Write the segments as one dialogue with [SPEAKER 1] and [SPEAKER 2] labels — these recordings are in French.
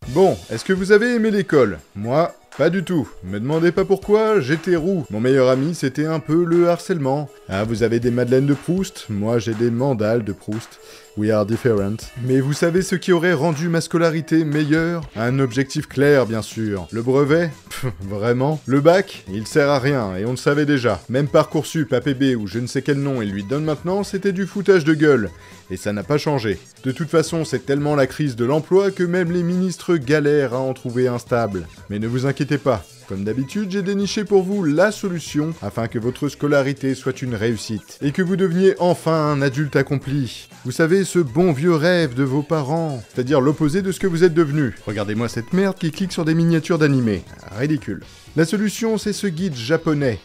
[SPEAKER 1] Bon, est-ce que vous avez aimé l'école? Moi, pas du tout. Me demandez pas pourquoi, j'étais roux. Mon meilleur ami, c'était un peu le harcèlement. Ah, vous avez des madeleines de Proust? Moi, j'ai des mandales de Proust. We are different. Mais vous savez ce qui aurait rendu ma scolarité meilleure? Un objectif clair, bien sûr. Le brevet? Pff, vraiment? Le bac? Il sert à rien, et on le savait déjà. Même Parcoursup, APB, ou je ne sais quel nom il lui donne maintenant, c'était du foutage de gueule. Et ça n'a pas changé. De toute façon, c'est tellement la crise de l'emploi que même les ministres galèrent à en trouver un stable. Mais ne vous inquiétez pas. Comme d'habitude, j'ai déniché pour vous la solution afin que votre scolarité soit une réussite et que vous deveniez enfin un adulte accompli. Vous savez, ce bon vieux rêve de vos parents, c'est-à-dire l'opposé de ce que vous êtes devenu. Regardez-moi cette merde qui clique sur des miniatures d'animés. Ridicule. La solution, c'est ce guide japonais.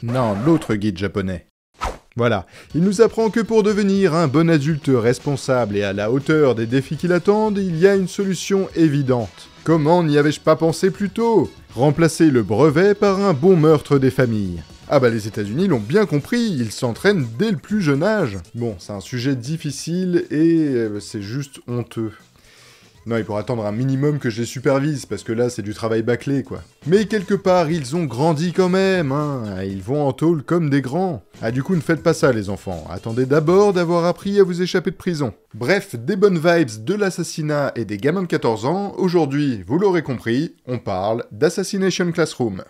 [SPEAKER 1] Non, l'autre guide japonais. Voilà, il nous apprend que pour devenir un bon adulte responsable et à la hauteur des défis qui l'attendent, il y a une solution évidente. Comment n'y avais-je pas pensé plus tôt? Remplacer le brevet par un bon meurtre des familles. Ah bah les États-Unis l'ont bien compris, ils s'entraînent dès le plus jeune âge. Bon, c'est un sujet difficile et c'est juste honteux. Non, il pourra attendre un minimum que je les supervise, parce que là, c'est du travail bâclé, quoi. Mais quelque part, ils ont grandi quand même, hein. Ils vont en tôle comme des grands. Ah, du coup, ne faites pas ça, les enfants. Attendez d'abord d'avoir appris à vous échapper de prison. Bref, des bonnes vibes, de l'assassinat et des gamins de 14 ans. Aujourd'hui, vous l'aurez compris, on parle d'Assassination Classroom.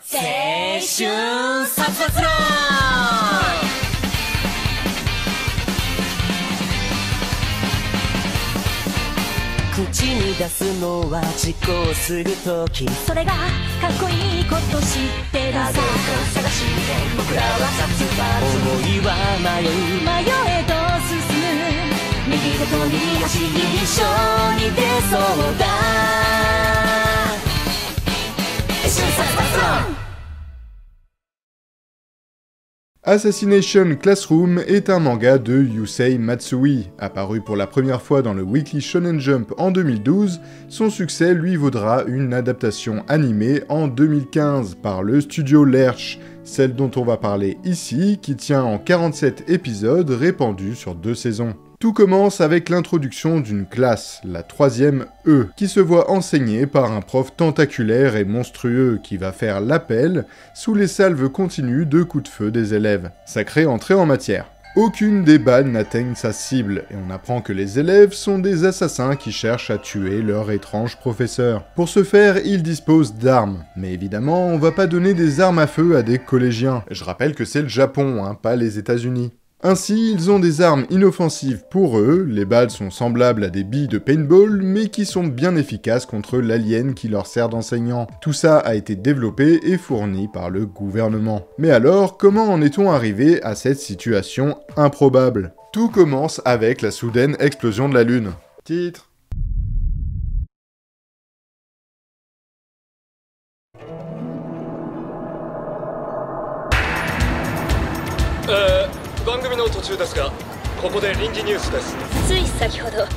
[SPEAKER 1] Assassination Classroom est un manga de Yusei Matsui. Apparu pour la première fois dans le Weekly Shonen Jump en 2012, son succès lui vaudra une adaptation animée en 2015 par le studio Lerche, celle dont on va parler ici, qui tient en 47 épisodes répandus sur 2 saisons. Tout commence avec l'introduction d'une classe, la 3e E, qui se voit enseignée par un prof tentaculaire et monstrueux qui va faire l'appel sous les salves continues de coups de feu des élèves. Sacrée entrée en matière. Aucune des balles n'atteigne sa cible, et on apprend que les élèves sont des assassins qui cherchent à tuer leur étrange professeur. Pour ce faire, ils disposent d'armes, mais évidemment, on va pas donner des armes à feu à des collégiens. Je rappelle que c'est le Japon, hein, pas les États-Unis. Ainsi, ils ont des armes inoffensives pour eux, les balles sont semblables à des billes de paintball, mais qui sont bien efficaces contre l'alien qui leur sert d'enseignant. Tout ça a été développé et fourni par le gouvernement. Mais alors, comment en est-on arrivé à cette situation improbable? Tout commence avec la soudaine explosion de la Lune. Titre.
[SPEAKER 2] 番組の途中ですが、ここで臨時ニュースです。
[SPEAKER 3] つい先ほど、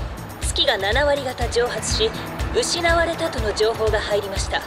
[SPEAKER 3] 月が7割方蒸発し、失われたとの情報が入りました。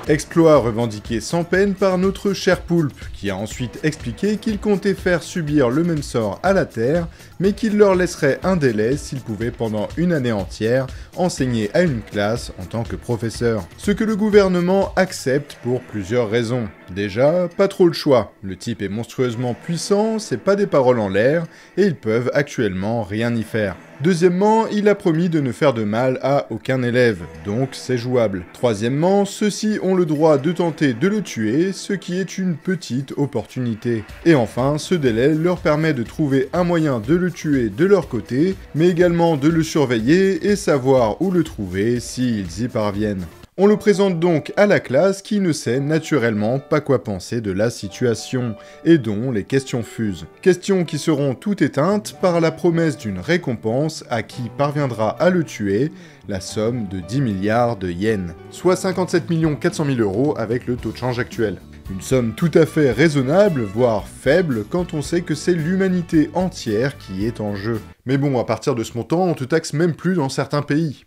[SPEAKER 1] Exploit revendiqué sans peine par notre cher Poulpe, qui a ensuite expliqué qu'il comptait faire subir le même sort à la Terre, mais qu'il leur laisserait un délai s'ils pouvaient pendant une année entière enseigner à une classe en tant que professeur. Ce que le gouvernement accepte pour plusieurs raisons. Déjà, pas trop le choix. Le type est monstrueusement puissant, c'est pas des paroles en l'air, et ils peuvent actuellement rien y faire. Deuxièmement, il a promis de ne faire de mal à aucun élève, donc c'est jouable. Troisièmement, ceux-ci ont le droit de tenter de le tuer, ce qui est une petite opportunité. Et enfin, ce délai leur permet de trouver un moyen de le tuer de leur côté, mais également de le surveiller et savoir où le trouver s'ils y parviennent. On le présente donc à la classe qui ne sait naturellement pas quoi penser de la situation, et dont les questions fusent. Questions qui seront toutes éteintes par la promesse d'une récompense à qui parviendra à le tuer, la somme de 10 milliards de yens, soit 57 400 000 € avec le taux de change actuel. Une somme tout à fait raisonnable, voire faible, quand on sait que c'est l'humanité entière qui est en jeu. Mais bon, à partir de ce montant, on te taxe même plus dans certains pays.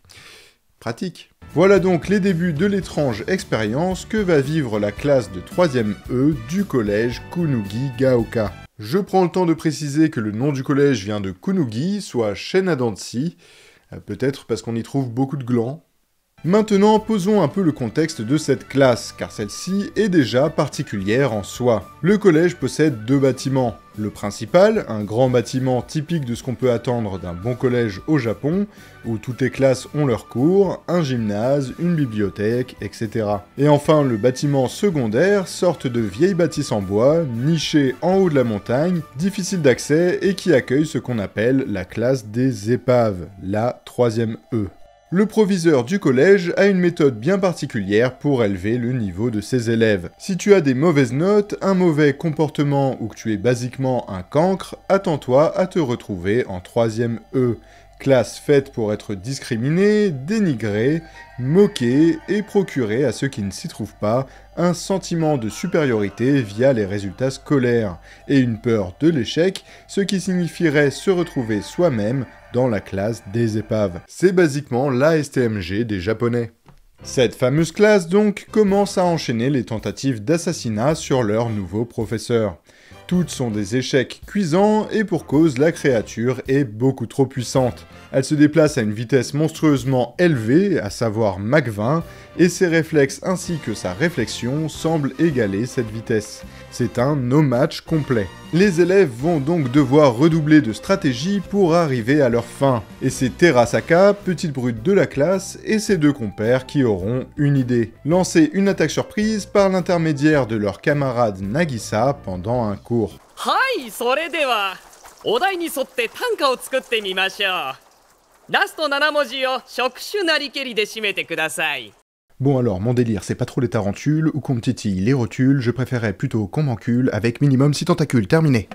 [SPEAKER 1] Pratique. Voilà donc les débuts de l'étrange expérience que va vivre la classe de 3e E du collège Kunugi Gaoka. Je prends le temps de préciser que le nom du collège vient de Kunugi, soit chêne à dents de scie, peut-être parce qu'on y trouve beaucoup de glands. Maintenant, posons un peu le contexte de cette classe, car celle-ci est déjà particulière en soi. Le collège possède 2 bâtiments. Le principal, un grand bâtiment typique de ce qu'on peut attendre d'un bon collège au Japon, où toutes les classes ont leurs cours, un gymnase, une bibliothèque, etc. Et enfin, le bâtiment secondaire, sorte de vieille bâtisse en bois, nichée en haut de la montagne, difficile d'accès et qui accueille ce qu'on appelle la classe des épaves, la 3e E. Le proviseur du collège a une méthode bien particulière pour élever le niveau de ses élèves. Si tu as des mauvaises notes, un mauvais comportement ou que tu es basiquement un cancre, attends-toi à te retrouver en 3e E. Classe faite pour être discriminée, dénigrée, moquée et procurer à ceux qui ne s'y trouvent pas un sentiment de supériorité via les résultats scolaires et une peur de l'échec, ce qui signifierait se retrouver soi-même dans la classe des épaves. C'est basiquement l'ASTMG des Japonais. Cette fameuse classe donc commence à enchaîner les tentatives d'assassinat sur leur nouveau professeur. Toutes sont des échecs cuisants et pour cause la créature est beaucoup trop puissante. Elle se déplace à une vitesse monstrueusement élevée, à savoir Mach 20, et ses réflexes ainsi que sa réflexion semblent égaler cette vitesse. C'est un no-match complet. Les élèves vont donc devoir redoubler de stratégie pour arriver à leur fin. Et c'est Terasaka, petite brute de la classe, et ses 2 compères qui auront une idée. Lancer une attaque surprise par l'intermédiaire de leur camarade Nagisa pendant un cours.
[SPEAKER 4] はい、それではお題に沿って短歌を作ってみましょう。ラスト7文字を触手なりけりで締めてください。
[SPEAKER 1] Bon alors, mon délire, c'est pas trop les tarentules ou qu'on me titille les rotules, je préférais plutôt qu'on m'encule avec minimum 6 tentacules, terminé.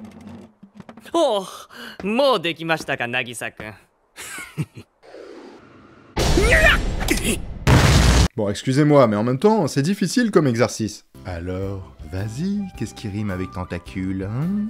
[SPEAKER 4] おお、もうできましたか、渚くん。
[SPEAKER 1] Bon, excusez-moi, mais en même temps, c'est difficile comme exercice. Alors, vas-y, qu'est-ce qui rime avec tentacule, hein?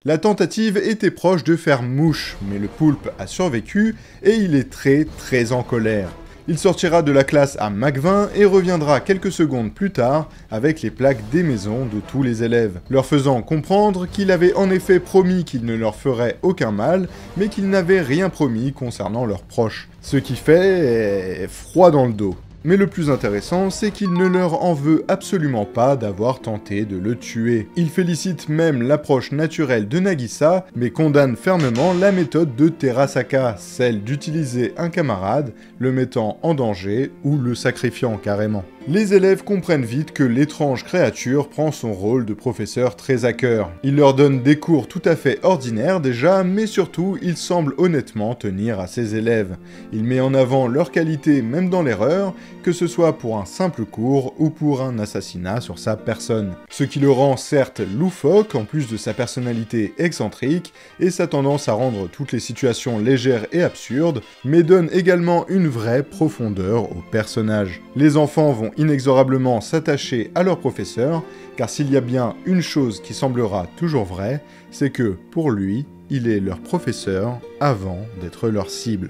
[SPEAKER 1] La tentative était proche de faire mouche, mais le poulpe a survécu et il est très en colère. Il sortira de la classe à Mach 20 et reviendra quelques secondes plus tard avec les plaques des maisons de tous les élèves, leur faisant comprendre qu'il avait en effet promis qu'il ne leur ferait aucun mal, mais qu'il n'avait rien promis concernant leurs proches. Ce qui fait froid dans le dos. Mais le plus intéressant, c'est qu'il ne leur en veut absolument pas d'avoir tenté de le tuer. Il félicite même l'approche naturelle de Nagisa, mais condamne fermement la méthode de Terasaka, celle d'utiliser un camarade, le mettant en danger ou le sacrifiant carrément. Les élèves comprennent vite que l'étrange créature prend son rôle de professeur très à cœur. Il leur donne des cours tout à fait ordinaires déjà, mais surtout, il semble honnêtement tenir à ses élèves. Il met en avant leurs qualités même dans l'erreur, que ce soit pour un simple cours ou pour un assassinat sur sa personne. Ce qui le rend certes loufoque, en plus de sa personnalité excentrique, et sa tendance à rendre toutes les situations légères et absurdes, mais donne également une vraie profondeur au personnage. Les enfants vont inexorablement s'attacher à leur professeur, car s'il y a bien une chose qui semblera toujours vraie, c'est que, pour lui, il est leur professeur avant d'être leur cible.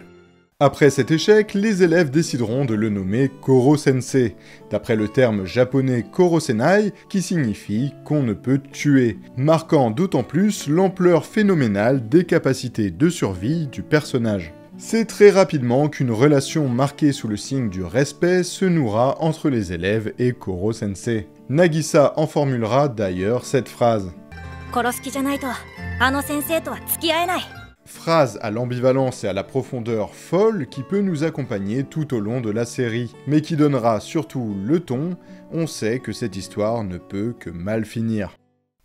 [SPEAKER 1] Après cet échec, les élèves décideront de le nommer Koro-sensei, d'après le terme japonais Koro-senai, qui signifie qu'on ne peut tuer, marquant d'autant plus l'ampleur phénoménale des capacités de survie du personnage. C'est très rapidement qu'une relation marquée sous le signe du respect se nouera entre les élèves et Koro-sensei. Nagisa en formulera d'ailleurs cette phrase. Phrase à l'ambivalence et à la profondeur folle qui peut nous accompagner tout au long de la série, mais qui donnera surtout le ton, on sait que cette histoire ne peut que mal finir.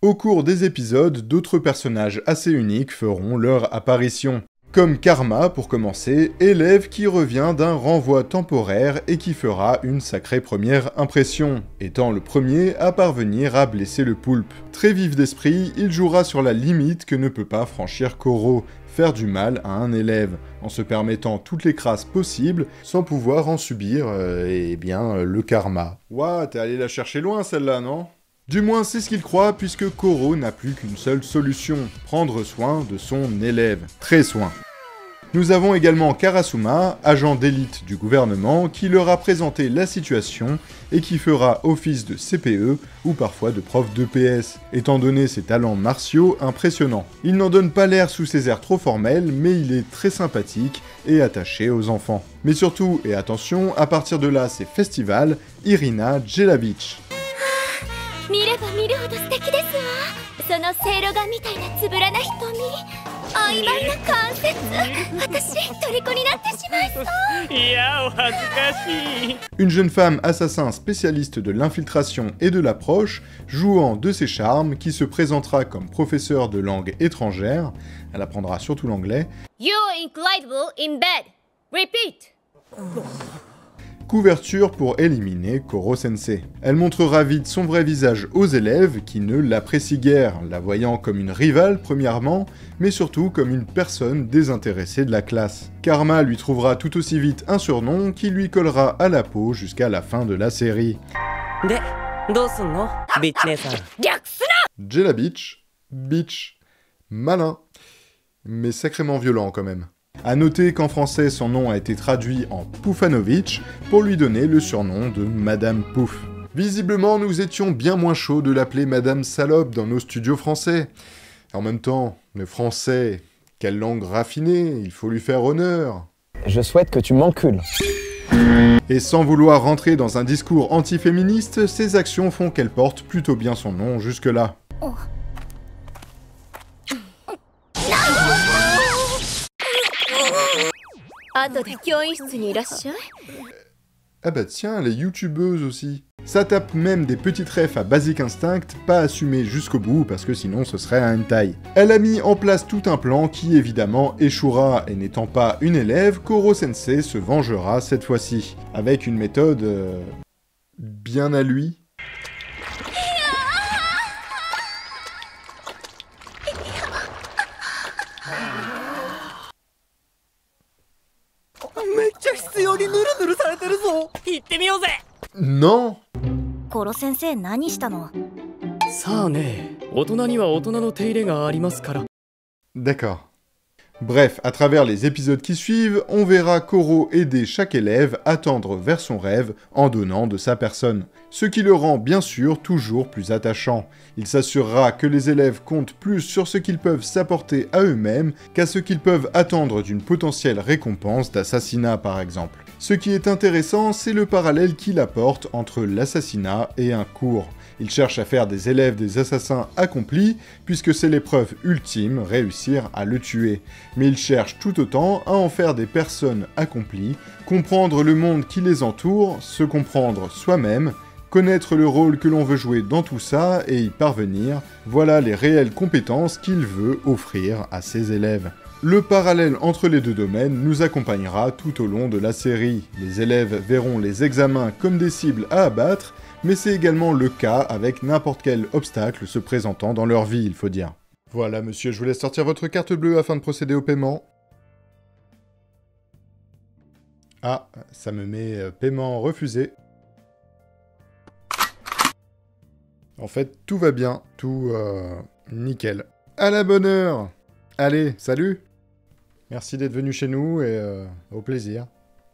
[SPEAKER 1] Au cours des épisodes, d'autres personnages assez uniques feront leur apparition. Comme Karma, pour commencer, élève qui revient d'un renvoi temporaire et qui fera une sacrée première impression, étant le premier à parvenir à blesser le poulpe. Très vif d'esprit, il jouera sur la limite que ne peut pas franchir Koro, faire du mal à un élève, en se permettant toutes les crasses possibles, sans pouvoir en subir, le karma. Ouah, t'es allé la chercher loin celle-là, non ? Du moins, c'est ce qu'il croit, puisque Koro n'a plus qu'une seule solution, prendre soin de son élève. Très soin. Nous avons également Karasuma, agent d'élite du gouvernement, qui leur a présenté la situation et qui fera office de CPE ou parfois de prof d'EPS, étant donné ses talents martiaux impressionnants. Il n'en donne pas l'air sous ses airs trop formels, mais il est très sympathique et attaché aux enfants. Mais surtout, et attention, à partir de là c'est festival, Irina Jelavic.
[SPEAKER 5] 見れば見るほど素敵ですわ。そのせいろ画みたいなつぶらな瞳、曖昧な関節、私虜になってしまいそう。
[SPEAKER 4] いやお恥ずかしい。
[SPEAKER 1] Une jeune femme assassin spécialiste de l'infiltration et de l'approche, jouant de ses charmes, qui se présentera comme professeur de langue étrangère, elle apprendra surtout l'anglais.
[SPEAKER 5] You are incredible in bed. Repeat.
[SPEAKER 1] Couverture pour éliminer Koro-sensei. Elle montrera vite son vrai visage aux élèves qui ne l'apprécient guère, la voyant comme une rivale premièrement, mais surtout comme une personne désintéressée de la classe. Karma lui trouvera tout aussi vite un surnom qui lui collera à la peau jusqu'à la fin de la série. Jelavic, bitch, malin, mais sacrément violent quand même. A noter qu'en français son nom a été traduit en Poufanovic pour lui donner le surnom de Madame Pouf. Visiblement nous étions bien moins chauds de l'appeler Madame Salope dans nos studios français. En même temps, le français, quelle langue raffinée, il faut lui faire honneur.
[SPEAKER 6] Je souhaite que tu m'encules.
[SPEAKER 1] Et sans vouloir rentrer dans un discours antiféministe, ses actions font qu'elle porte plutôt bien son nom jusque-là. Ah bah tiens, les youtubeuses aussi. Ça tape même des petites refs à Basic Instinct, pas assumées jusqu'au bout parce que sinon ce serait un hentai. Elle a mis en place tout un plan qui évidemment échouera, et n'étant pas une élève, Koro-sensei se vengera cette fois-ci. Avec une méthode... bien à lui. Non!
[SPEAKER 5] コロ先生何したの？
[SPEAKER 4] さあね、大人には大人の手入れがありますから。
[SPEAKER 1] D'accord. Bref, à travers les épisodes qui suivent, on verra Koro aider chaque élève à tendre vers son rêve en donnant de sa personne. Ce qui le rend bien sûr toujours plus attachant. Il s'assurera que les élèves comptent plus sur ce qu'ils peuvent s'apporter à eux-mêmes qu'à ce qu'ils peuvent attendre d'une potentielle récompense d'assassinat par exemple. Ce qui est intéressant, c'est le parallèle qu'il apporte entre l'assassinat et un cours. Il cherche à faire des élèves des assassins accomplis, puisque c'est l'épreuve ultime, réussir à le tuer. Mais il cherche tout autant à en faire des personnes accomplies, comprendre le monde qui les entoure, se comprendre soi-même, connaître le rôle que l'on veut jouer dans tout ça et y parvenir, voilà les réelles compétences qu'il veut offrir à ses élèves. Le parallèle entre les deux domaines nous accompagnera tout au long de la série. Les élèves verront les examens comme des cibles à abattre, mais c'est également le cas avec n'importe quel obstacle se présentant dans leur vie, il faut dire. Voilà, monsieur, je vous laisse sortir votre carte bleue afin de procéder au paiement. Ah, ça me met paiement refusé. En fait, tout va bien, tout nickel. À la bonne heure! Allez, salut! Merci d'être venu chez nous et au plaisir.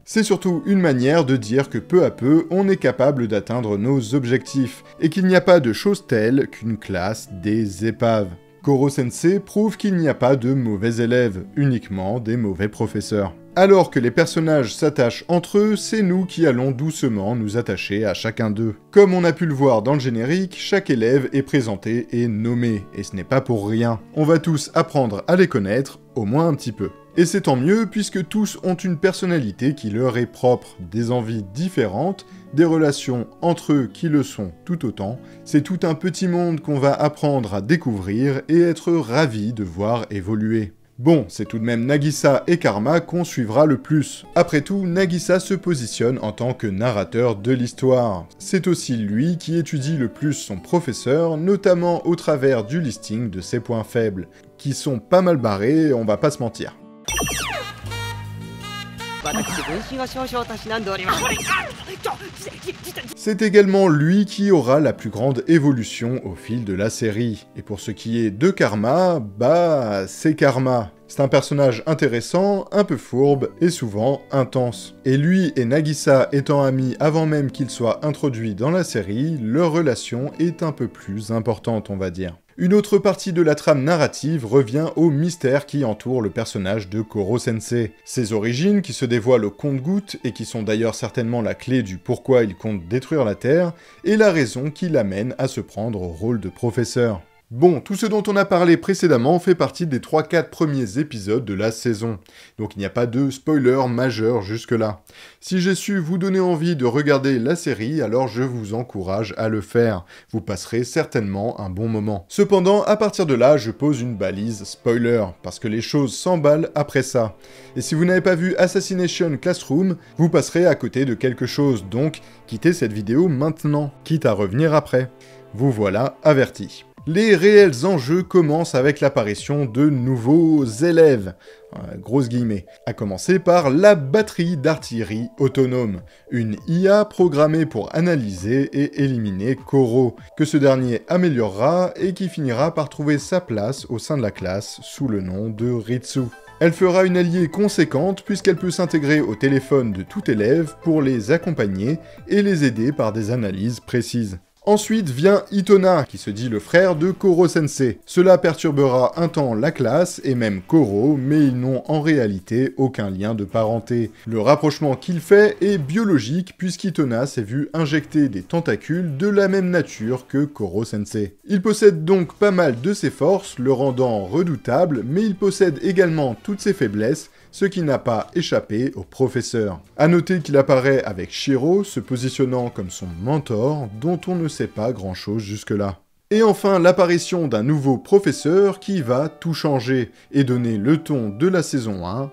[SPEAKER 1] C'est surtout une manière de dire que peu à peu, on est capable d'atteindre nos objectifs, et qu'il n'y a pas de chose telle qu'une classe des épaves. Koro-sensei prouve qu'il n'y a pas de mauvais élèves, uniquement des mauvais professeurs. Alors que les personnages s'attachent entre eux, c'est nous qui allons doucement nous attacher à chacun d'eux. Comme on a pu le voir dans le générique, chaque élève est présenté et nommé, et ce n'est pas pour rien. On va tous apprendre à les connaître, au moins un petit peu. Et c'est tant mieux puisque tous ont une personnalité qui leur est propre, des envies différentes, des relations entre eux qui le sont tout autant. C'est tout un petit monde qu'on va apprendre à découvrir et être ravis de voir évoluer. Bon, c'est tout de même Nagisa et Karma qu'on suivra le plus. Après tout, Nagisa se positionne en tant que narrateur de l'histoire. C'est aussi lui qui étudie le plus son professeur, notamment au travers du listing de ses points faibles, qui sont pas mal barrés, on va pas se mentir. C'est également lui qui aura la plus grande évolution au fil de la série. Et pour ce qui est de Karma, bah c'est Karma. C'est un personnage intéressant, un peu fourbe et souvent intense. Et lui et Nagisa étant amis avant même qu'ils soient introduits dans la série, leur relation est un peu plus importante, on va dire. Une autre partie de la trame narrative revient au mystère qui entoure le personnage de Koro-sensei. Ses origines, qui se dévoilent au compte-gouttes et qui sont d'ailleurs certainement la clé du pourquoi il compte détruire la Terre, et la raison qui l'amène à se prendre au rôle de professeur. Bon, tout ce dont on a parlé précédemment fait partie des 3-4 premiers épisodes de la saison, donc il n'y a pas de spoiler majeur jusque-là. Si j'ai su vous donner envie de regarder la série, alors je vous encourage à le faire, vous passerez certainement un bon moment. Cependant, à partir de là, je pose une balise spoiler, parce que les choses s'emballent après ça. Et si vous n'avez pas vu Assassination Classroom, vous passerez à côté de quelque chose, donc quittez cette vidéo maintenant, quitte à revenir après. Vous voilà avertis. Les réels enjeux commencent avec l'apparition de nouveaux élèves, grosses guillemets, à commencer par la batterie d'artillerie autonome, une IA programmée pour analyser et éliminer Koro, que ce dernier améliorera et qui finira par trouver sa place au sein de la classe sous le nom de Ritsu. Elle fera une alliée conséquente puisqu'elle peut s'intégrer au téléphone de tout élève pour les accompagner et les aider par des analyses précises. Ensuite vient Itona, qui se dit le frère de Koro-sensei. Cela perturbera un temps la classe, et même Koro, mais ils n'ont en réalité aucun lien de parenté. Le rapprochement qu'il fait est biologique, puisqu'Itona s'est vu injecter des tentacules de la même nature que Koro-sensei. Il possède donc pas mal de ses forces, le rendant redoutable, mais il possède également toutes ses faiblesses, ce qui n'a pas échappé au professeur. A noter qu'il apparaît avec Shiro, se positionnant comme son mentor, dont on ne sait pas grand-chose jusque-là. Et enfin, l'apparition d'un nouveau professeur qui va tout changer et donner le ton de la saison 1,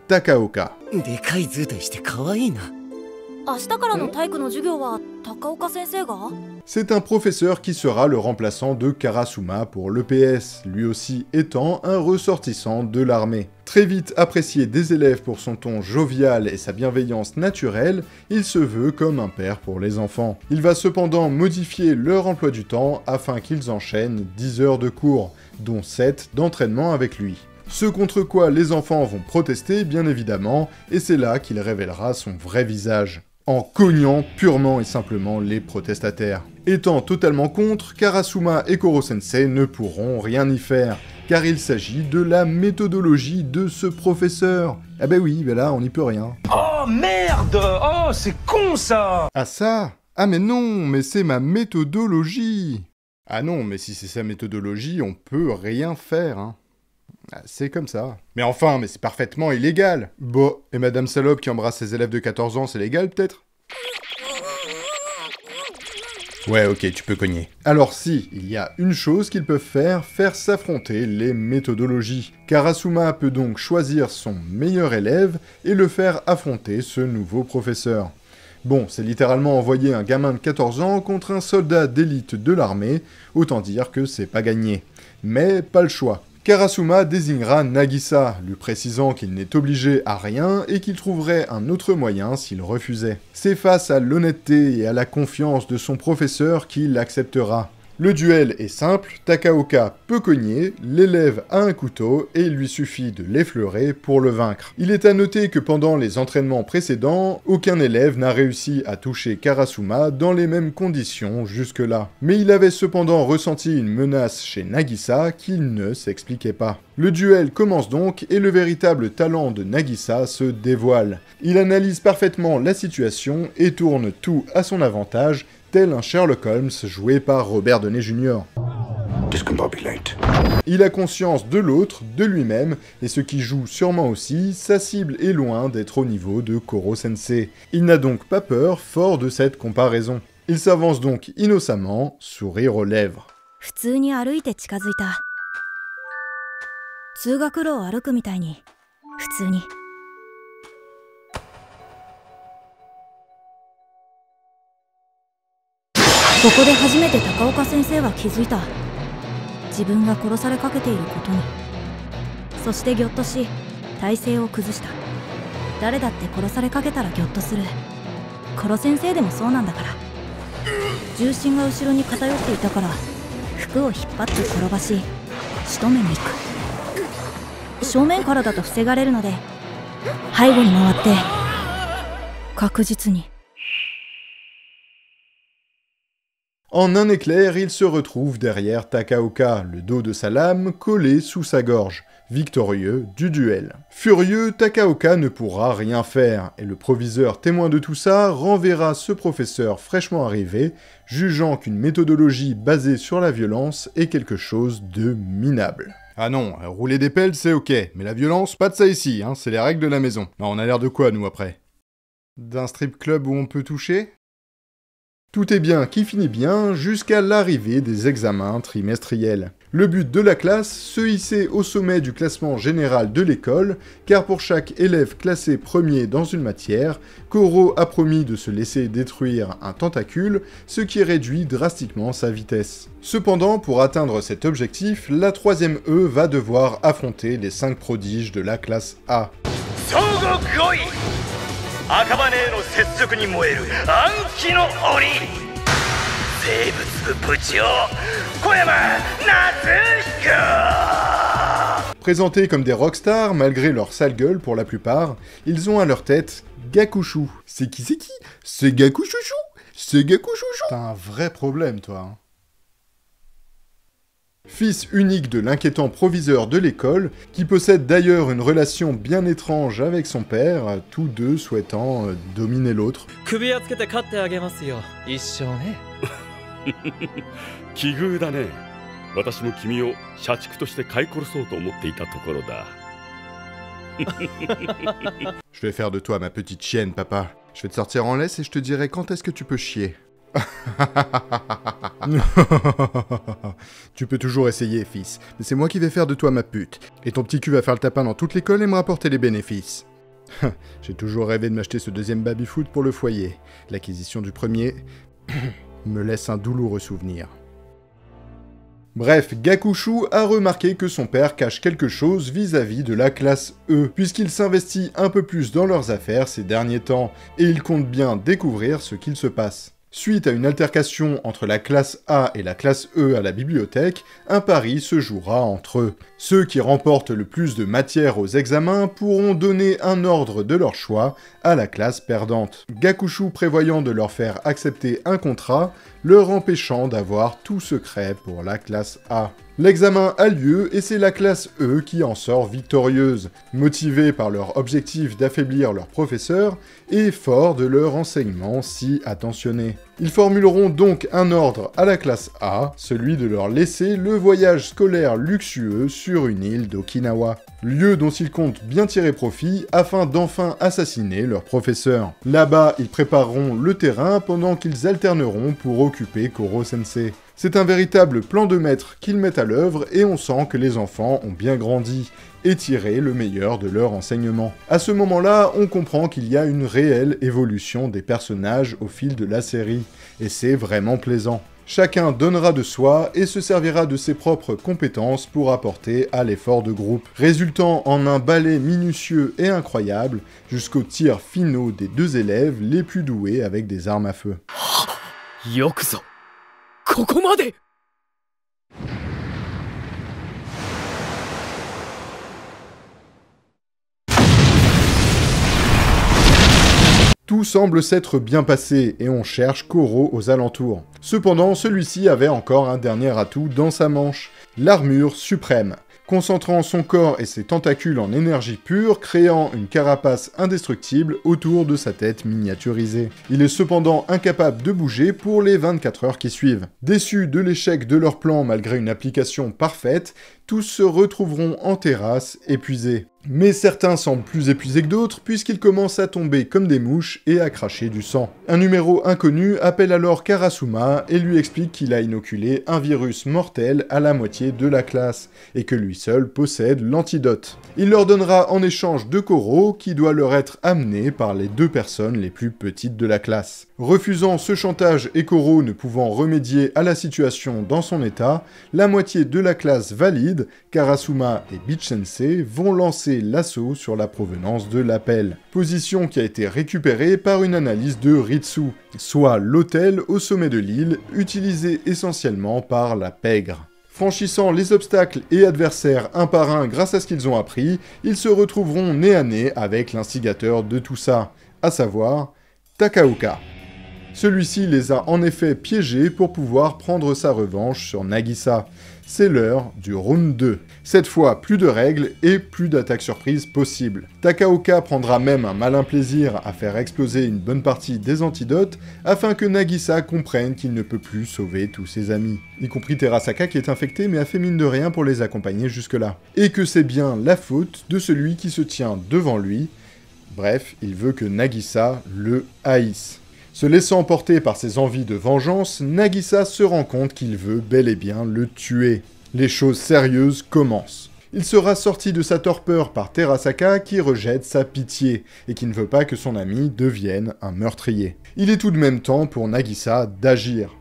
[SPEAKER 1] Takaoka. C'est un professeur qui sera le remplaçant de Karasuma pour l'EPS, lui aussi étant un ressortissant de l'armée. Très vite apprécié des élèves pour son ton jovial et sa bienveillance naturelle, il se veut comme un père pour les enfants. Il va cependant modifier leur emploi du temps afin qu'ils enchaînent 10 heures de cours, dont 7 d'entraînement avec lui. Ce contre quoi les enfants vont protester, bien évidemment, et c'est là qu'il révélera son vrai visage. En cognant purement et simplement les protestataires. Étant totalement contre, Karasuma et Koro-sensei ne pourront rien y faire, car il s'agit de la méthodologie de ce professeur. Ah ben oui, ben là on n'y peut rien.
[SPEAKER 7] Oh merde! Oh c'est con ça!
[SPEAKER 1] Ah ça? Ah mais non, mais c'est ma méthodologie! Ah non, mais si c'est sa méthodologie, on peut rien faire, hein. C'est comme ça. Mais enfin, mais c'est parfaitement illégal. Bon, et Madame Salope qui embrasse ses élèves de 14 ans, c'est légal peut-être? Ouais, ok, tu peux cogner. Alors si, il y a une chose qu'ils peuvent faire s'affronter les méthodologies. Karasuma peut donc choisir son meilleur élève et le faire affronter ce nouveau professeur. Bon, c'est littéralement envoyer un gamin de 14 ans contre un soldat d'élite de l'armée, autant dire que c'est pas gagné. Mais pas le choix. Karasuma désignera Nagisa, lui précisant qu'il n'est obligé à rien et qu'il trouverait un autre moyen s'il refusait. C'est face à l'honnêteté et à la confiance de son professeur qu'il acceptera. Le duel est simple, Takaoka peut cogner, l'élève a un couteau et il lui suffit de l'effleurer pour le vaincre. Il est à noter que pendant les entraînements précédents, aucun élève n'a réussi à toucher Karasuma dans les mêmes conditions jusque-là. Mais il avait cependant ressenti une menace chez Nagisa qu'il ne s'expliquait pas. Le duel commence donc et le véritable talent de Nagisa se dévoile. Il analyse parfaitement la situation et tourne tout à son avantage, tel un Sherlock Holmes joué par Robert Downey Jr. Il a conscience de l'autre, de lui-même, et ce qui joue sûrement aussi, sa cible est loin d'être au niveau de Koro-sensei. Il n'a donc pas peur, fort de cette comparaison. Il s'avance donc innocemment, sourire aux lèvres.
[SPEAKER 8] 誰だって殺されかけたらギョッとする。殺先生でもそうなんだから。重心が後ろに偏っていたから服を引っ張って転ばし仕留めに行く。正面からだと防がれるので背後に回って確実に。
[SPEAKER 1] En un éclair, il se retrouve derrière Takaoka, le dos de sa lame collé sous sa gorge, victorieux du duel. Furieux, Takaoka ne pourra rien faire, et le proviseur témoin de tout ça renverra ce professeur fraîchement arrivé, jugeant qu'une méthodologie basée sur la violence est quelque chose de minable. Ah non, rouler des pelles c'est ok, mais la violence, pas de ça ici, hein, c'est les règles de la maison. Non, on a l'air de quoi nous après? D'un strip club où on peut toucher? Tout est bien qui finit bien jusqu'à l'arrivée des examens trimestriels. Le but de la classe, se hisser au sommet du classement général de l'école, car pour chaque élève classé premier dans une matière, Koro a promis de se laisser détruire un tentacule, ce qui réduit drastiquement sa vitesse. Cependant, pour atteindre cet objectif, la 3ème E va devoir affronter les 5 prodiges de la classe A. Présentés comme des rockstars, malgré leur sale gueule pour la plupart, ils ont à leur tête Gakushu. C'est qui? C'est Gakushushu. C'est Gakushushu. T'as un vrai problème, toi. Hein. Fils unique de l'inquiétant proviseur de l'école, qui possède d'ailleurs une relation bien étrange avec son père, tous deux souhaitant dominer l'autre. Je vais faire de toi ma petite chienne, papa. Je vais te sortir en laisse et je te dirai quand est-ce que tu peux chier. Tu peux toujours essayer, fils, mais c'est moi qui vais faire de toi ma pute. Et ton petit cul va faire le tapin dans toute l'école et me rapporter les bénéfices. J'ai toujours rêvé de m'acheter ce deuxième baby-foot pour le foyer. L'acquisition du premier me laisse un douloureux souvenir. Bref, Gakushu a remarqué que son père cache quelque chose vis-à-vis de la classe E, puisqu'il s'investit un peu plus dans leurs affaires ces derniers temps, et il compte bien découvrir ce qu'il se passe. Suite à une altercation entre la classe A et la classe E à la bibliothèque, un pari se jouera entre eux. Ceux qui remportent le plus de matières aux examens pourront donner un ordre de leur choix à la classe perdante. Gakushu prévoyant de leur faire accepter un contrat, leur empêchant d'avoir tout secret pour la classe A. L'examen a lieu et c'est la classe E qui en sort victorieuse, motivée par leur objectif d'affaiblir leur professeur et fort de leur enseignement si attentionné. Ils formuleront donc un ordre à la classe A, celui de leur laisser le voyage scolaire luxueux sur une île d'Okinawa, lieu dont ils comptent bien tirer profit afin d'enfin assassiner leur professeur. Là-bas, ils prépareront le terrain pendant qu'ils alterneront pour occuper Koro-sensei. C'est un véritable plan de maître qu'ils mettent à l'œuvre et on sent que les enfants ont bien grandi et tiré le meilleur de leur enseignement. À ce moment-là, on comprend qu'il y a une réelle évolution des personnages au fil de la série, et c'est vraiment plaisant. Chacun donnera de soi et se servira de ses propres compétences pour apporter à l'effort de groupe, résultant en un ballet minutieux et incroyable jusqu'aux tirs finaux des deux élèves les plus doués avec des armes à feu.
[SPEAKER 4] Yokuzo, kokomade!
[SPEAKER 1] Tout semble s'être bien passé et on cherche Koro aux alentours. Cependant, celui-ci avait encore un dernier atout dans sa manche, l'armure suprême. Concentrant son corps et ses tentacules en énergie pure, créant une carapace indestructible autour de sa tête miniaturisée. Il est cependant incapable de bouger pour les 24 heures qui suivent. Déçus de l'échec de leur plan malgré une application parfaite, tous se retrouveront en terrasse, épuisés. Mais certains semblent plus épuisés que d'autres, puisqu'ils commencent à tomber comme des mouches et à cracher du sang. Un numéro inconnu appelle alors Karasuma et lui explique qu'il a inoculé un virus mortel à la moitié de la classe, et que lui seul possède l'antidote. Il leur donnera en échange de Koro, qui doit leur être amené par les deux personnes les plus petites de la classe. Refusant ce chantage et Koro ne pouvant remédier à la situation dans son état, la moitié de la classe valide Guild, Karasuma et Beach Sensei vont lancer l'assaut sur la provenance de l'appel. Position qui a été récupérée par une analyse de Ritsu, soit l'hôtel au sommet de l'île, utilisé essentiellement par la pègre. Franchissant les obstacles et adversaires un par un grâce à ce qu'ils ont appris, ils se retrouveront nez à nez avec l'instigateur de tout ça, à savoir Takaoka. Celui-ci les a en effet piégés pour pouvoir prendre sa revanche sur Nagisa. C'est l'heure du round 2. Cette fois, plus de règles et plus d'attaques surprises possibles. Takaoka prendra même un malin plaisir à faire exploser une bonne partie des antidotes afin que Nagisa comprenne qu'il ne peut plus sauver tous ses amis. Y compris Terasaka qui est infecté mais a fait mine de rien pour les accompagner jusque-là. Et que c'est bien la faute de celui qui se tient devant lui. Bref, il veut que Nagisa le haïsse. Se laissant emporter par ses envies de vengeance, Nagisa se rend compte qu'il veut bel et bien le tuer. Les choses sérieuses commencent. Il sera sorti de sa torpeur par Terasaka qui rejette sa pitié et qui ne veut pas que son ami devienne un meurtrier. Il est tout de même temps pour Nagisa d'agir.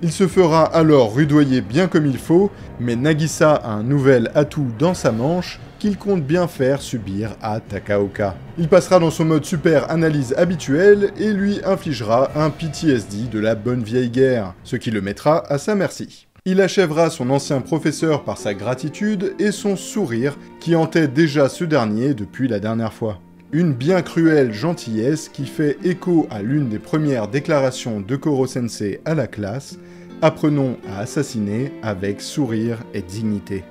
[SPEAKER 1] Il se fera alors rudoyer bien comme il faut, mais Nagisa a un nouvel atout dans sa manche qu'il compte bien faire subir à Takaoka. Il passera dans son mode super analyse habituel et lui infligera un PTSD de la bonne vieille guerre, ce qui le mettra à sa merci. Il achèvera son ancien professeur par sa gratitude et son sourire qui hantait déjà ce dernier depuis la dernière fois. Une bien cruelle gentillesse qui fait écho à l'une des premières déclarations de Koro-sensei à la classe « Apprenons à assassiner avec sourire et dignité ».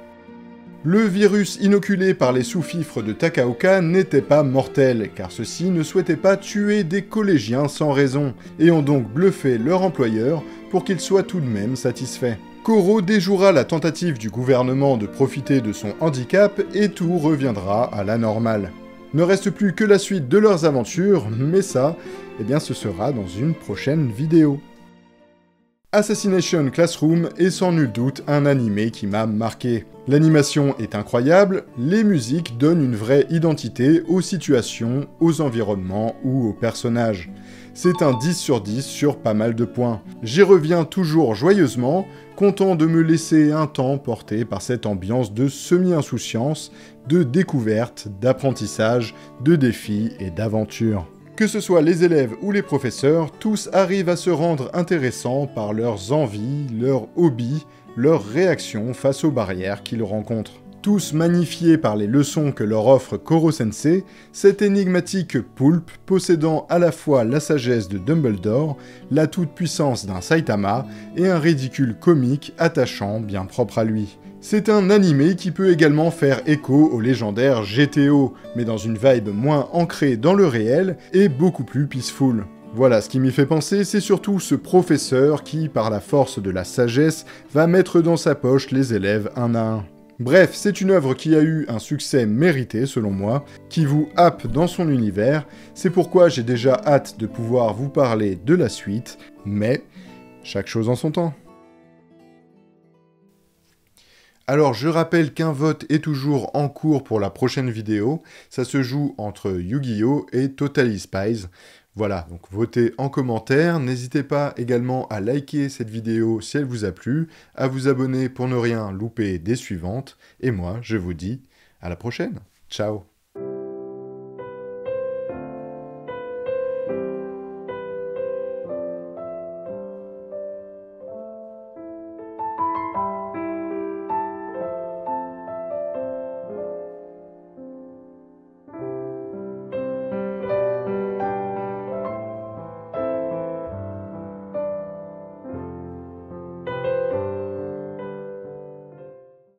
[SPEAKER 1] Le virus inoculé par les sous-fifres de Takaoka n'était pas mortel, car ceux-ci ne souhaitaient pas tuer des collégiens sans raison, et ont donc bluffé leur employeur pour qu'il soit tout de même satisfait. Koro déjouera la tentative du gouvernement de profiter de son handicap, et tout reviendra à la normale. Ne reste plus que la suite de leurs aventures, mais ça, eh bien ce sera dans une prochaine vidéo. Assassination Classroom est sans nul doute un animé qui m'a marqué. L'animation est incroyable, les musiques donnent une vraie identité aux situations, aux environnements ou aux personnages. C'est un 10 sur 10 sur pas mal de points. J'y reviens toujours joyeusement, content de me laisser un temps porter par cette ambiance de semi-insouciance, de découverte, d'apprentissage, de défis et d'aventure. Que ce soit les élèves ou les professeurs, tous arrivent à se rendre intéressants par leurs envies, leurs hobbies, leurs réactions face aux barrières qu'ils rencontrent. Tous magnifiés par les leçons que leur offre Koro-sensei, cet énigmatique poulpe possédant à la fois la sagesse de Dumbledore, la toute-puissance d'un Saitama et un ridicule comique attachant bien propre à lui. C'est un animé qui peut également faire écho au légendaire GTO, mais dans une vibe moins ancrée dans le réel et beaucoup plus peaceful. Voilà, ce qui m'y fait penser, c'est surtout ce professeur qui, par la force de la sagesse, va mettre dans sa poche les élèves un à un. Bref, c'est une œuvre qui a eu un succès mérité selon moi, qui vous happe dans son univers, c'est pourquoi j'ai déjà hâte de pouvoir vous parler de la suite, mais chaque chose en son temps. Alors je rappelle qu'un vote est toujours en cours pour la prochaine vidéo, ça se joue entre Yu-Gi-Oh et Totally Spies. Voilà, donc votez en commentaire, n'hésitez pas également à liker cette vidéo si elle vous a plu, à vous abonner pour ne rien louper des suivantes, et moi je vous dis à la prochaine, ciao.